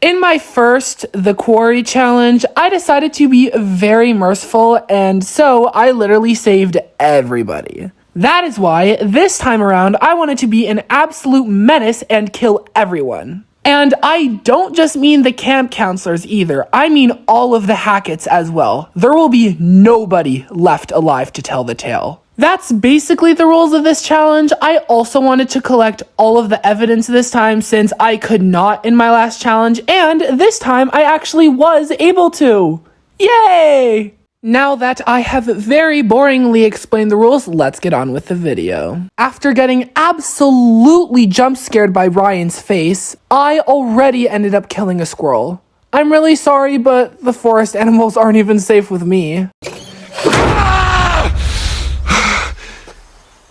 In my first The Quarry challenge, I decided to be very merciful, and so I literally saved everybody. That is why, this time around, I wanted to be an absolute menace and kill everyone. And I don't just mean the camp counselors either, I mean all of the Hacketts as well. There will be nobody left alive to tell the tale. That's basically the rules of this challenge. I also wanted to collect all of the evidence this time since I could not in my last challenge, and this time I actually was able to. Yay! Now that I have very boringly explained the rules, let's get on with the video. After getting absolutely jump scared by Ryan's face, I already ended up killing a squirrel. I'm really sorry, but the forest animals aren't even safe with me.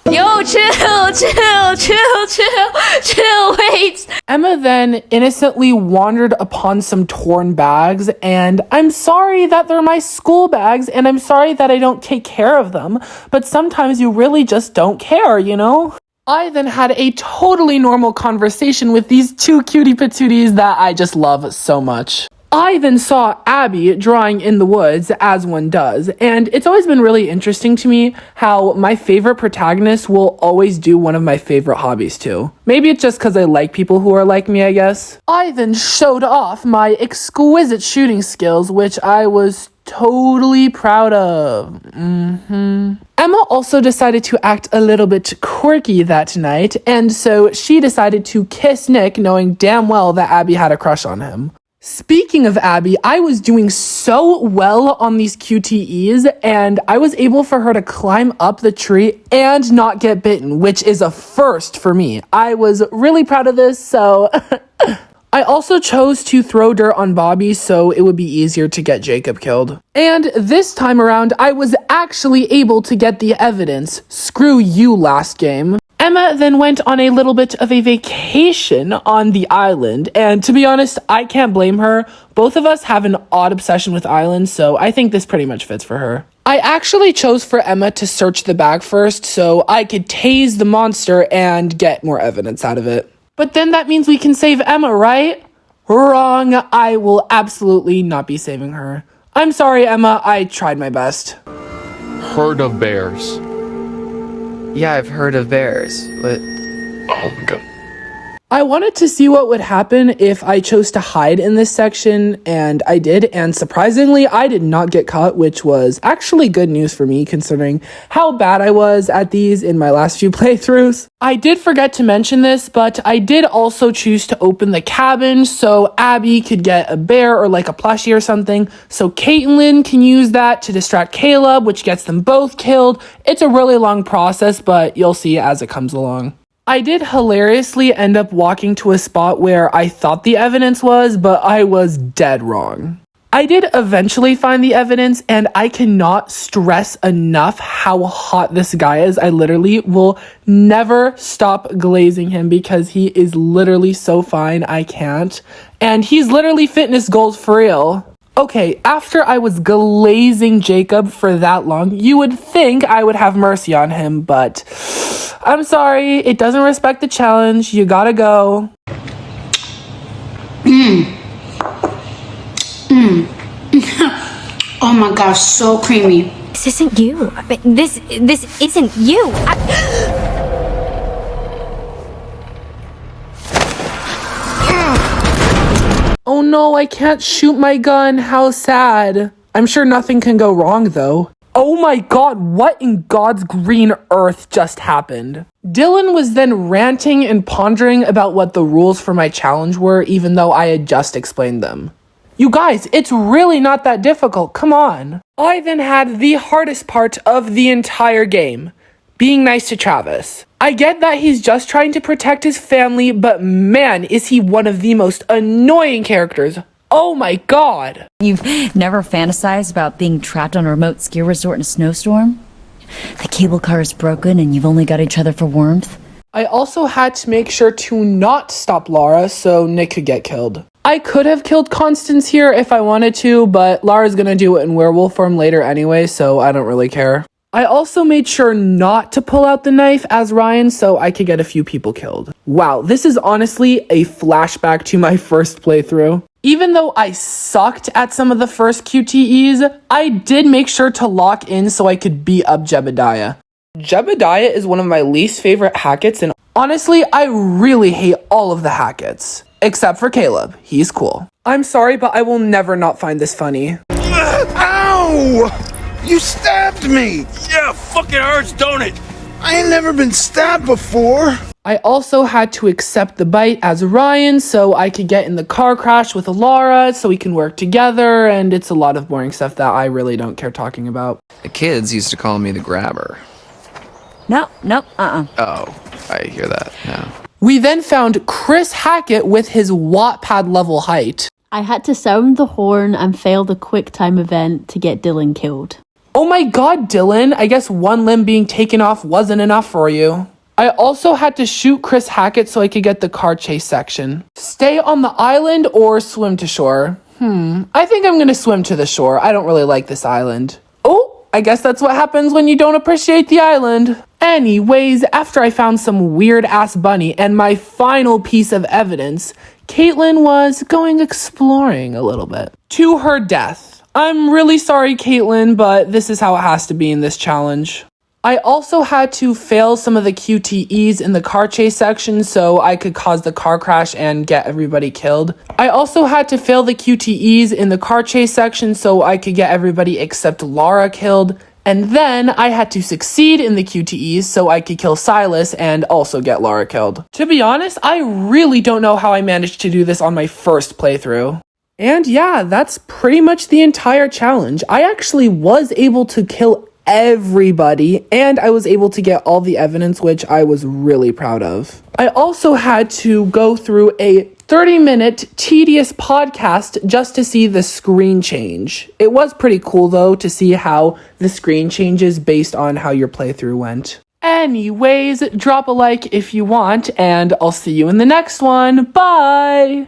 Yo, chill, wait. Emma then innocently wandered upon some torn bags, and I'm sorry that they're my school bags, and I'm sorry that I don't take care of them, but sometimes you really just don't care, you know? I then had a totally normal conversation with these two cutie patooties that I just love so much. I then saw Abby drawing in the woods, as one does, and it's always been really interesting to me how my favorite protagonist will always do one of my favorite hobbies too. Maybe it's just because I like people who are like me, I guess. I then showed off my exquisite shooting skills, which I was totally proud of. Emma also decided to act a little bit quirky that night, and so she decided to kiss Nick, knowing damn well that Abby had a crush on him. Speaking of Abby, I was doing so well on these QTEs, and I was able for her to climb up the tree and not get bitten, which is a first for me. I was really proud of this, so... I also chose to throw dirt on Bobby so it would be easier to get Jacob killed. And this time around, I was actually able to get the evidence. Screw you, last game. Emma then went on a little bit of a vacation on the island, and to be honest, I can't blame her. Both of us have an odd obsession with islands, so I think this pretty much fits for her. I actually chose for Emma to search the bag first so I could tase the monster and get more evidence out of it. But then that means we can save Emma, right? Wrong. I will absolutely not be saving her. I'm sorry, Emma. I tried my best. Heard of bears? Yeah, I've heard of bears, but... Oh my god. I wanted to see what would happen if I chose to hide in this section, and I did, and surprisingly, I did not get caught, which was actually good news for me considering how bad I was at these in my last few playthroughs. I did forget to mention this, but I did also choose to open the cabin so Abby could get a bear or like a plushie or something, so Caitlin can use that to distract Caleb, which gets them both killed. It's a really long process, but you'll see as it comes along. I did hilariously end up walking to a spot where I thought the evidence was, but I was dead wrong. I did eventually find the evidence, and I cannot stress enough how hot this guy is. I literally will never stop glazing him because he is literally so fine, I can't. And he's literally fitness goals for real. Okay, after I was glazing Jacob for that long, you would think I would have mercy on him, but I'm sorry, it doesn't respect the challenge. You gotta go. Oh my gosh, so creamy. This isn't you. I mean, this isn't you. Oh no, I can't shoot my gun. How sad. I'm sure nothing can go wrong though. Oh my god, what in God's green earth just happened? Dylan was then ranting and pondering about what the rules for my challenge were, even though I had just explained them. You guys, it's really not that difficult, come on. I then had the hardest part of the entire game, being nice to Travis. I get that he's just trying to protect his family, but man, is he one of the most annoying characters. Oh my god. You've never fantasized about being trapped on a remote ski resort in a snowstorm? The cable car is broken and you've only got each other for warmth? I also had to make sure to not stop Lara so Nick could get killed. I could have killed Constance here if I wanted to, but Lara's gonna do it in werewolf form later anyway, so I don't really care. I also made sure not to pull out the knife as Ryan so I could get a few people killed. Wow, this is honestly a flashback to my first playthrough. Even though I sucked at some of the first QTEs, I did make sure to lock in so I could beat up Jebediah. Jebediah is one of my least favorite Hackets, and honestly, I really hate all of the Hackets. Except for Caleb. He's cool. I'm sorry, but I will never not find this funny. Ow! You stabbed me! Yeah, fucking hurts, don't it? I ain't never been stabbed before. I also had to accept the bite as Ryan so I could get in the car crash with Laura so we can work together, and it's a lot of boring stuff that I really don't care talking about. The kids used to call me the grabber. Nope. Oh, I hear that now. We then found Chris Hackett with his Wattpad level height. I had to sound the horn and fail the quick time event to get Dylan killed. Oh my god, Dylan, I guess one limb being taken off wasn't enough for you. I also had to shoot Chris Hackett so I could get the car chase section. Stay on the island or swim to shore? I think I'm gonna swim to the shore. I don't really like this island. Oh, I guess that's what happens when you don't appreciate the island. Anyways, after I found some weird ass bunny and my final piece of evidence, Caitlin was going exploring a little bit. To her death. I'm really sorry, Caitlin, but this is how it has to be in this challenge. I also had to fail some of the QTEs in the car chase section so I could cause the car crash and get everybody killed. I also had to fail the QTEs in the car chase section so I could get everybody except Laura killed. And then I had to succeed in the QTEs so I could kill Silas and also get Laura killed. To be honest, I really don't know how I managed to do this on my first playthrough. And yeah, that's pretty much the entire challenge. I actually was able to kill everybody, and I was able to get all the evidence, which I was really proud of. I also had to go through a 30-minute tedious podcast just to see the screen change. It was pretty cool though to see how the screen changes based on how your playthrough went. Anyways, drop a like if you want, and I'll see you in the next one. Bye!